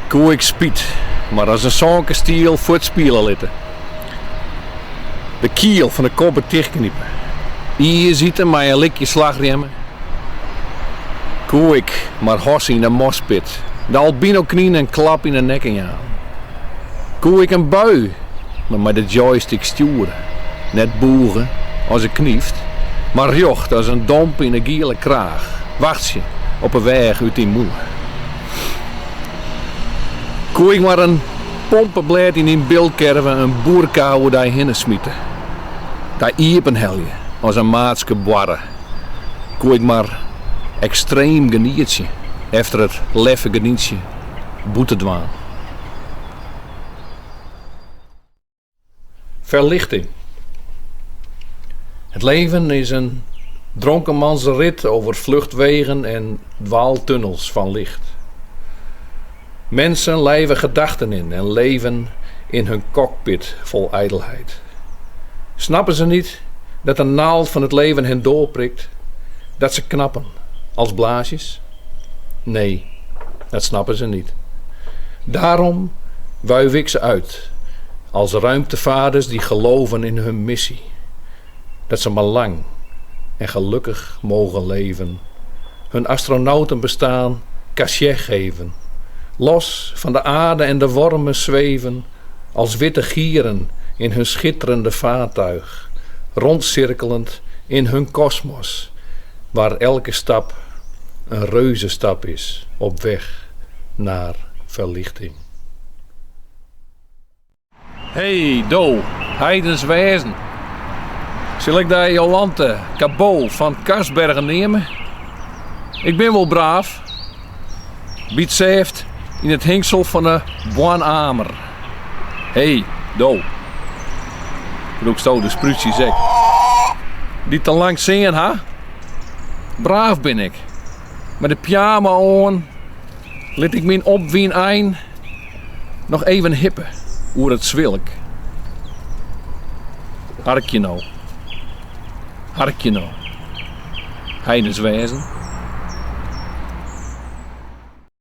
Koe ik spiet, maar als een zonke stiel voor het spelen litten. De kiel van de koppen dichtknippen. Hier zitten maar een likje slagremmen. Koe ik maar hos in de mospit. De albino knien en klap in de nek aan. Koe ik een bui, maar met de joystick sturen. Net boeren als een knieft, maar jocht als een domp in een giele kraag. Wacht je op een weg uit die moe. Koe ik maar een pompenblad in een beeldkerven een boerkouwe daar hinnen smieten. Daar iepen helje als een maatske barre. Koe ik maar extreem genietje efter het leffe genietje boetedwaan. Verlichting. Het leven is een dronkenmansrit over vluchtwegen en dwaaltunnels van licht. Mensen lijven gedachten in en leven in hun cockpit vol ijdelheid. Snappen ze niet dat de naald van het leven hen doorprikt? Dat ze knappen als blaasjes? Nee, dat snappen ze niet. Daarom wuif ik ze uit als ruimtevaders die geloven in hun missie. Dat ze maar lang en gelukkig mogen leven. Hun astronautenbestaan cachet geven. Los van de aarde en de wormen zweven als witte gieren in hun schitterende vaartuig. Rondcirkelend in hun kosmos, waar elke stap een reuzenstap is op weg naar verlichting. Hey Do, heidens wezen. Zal ik daar Jolante Cabot van Karsbergen nemen? Ik ben wel braaf. Biet zeeft in het hingsel van de Boanamer. Hey Do. Roek zo de spruitje zek. Die te lang zingen, ha? Braaf ben ik. Met de pyjama aan, liet ik mijn opwien ein nog even hippen oer het zwilk. Harkje nou. Heidens wezen.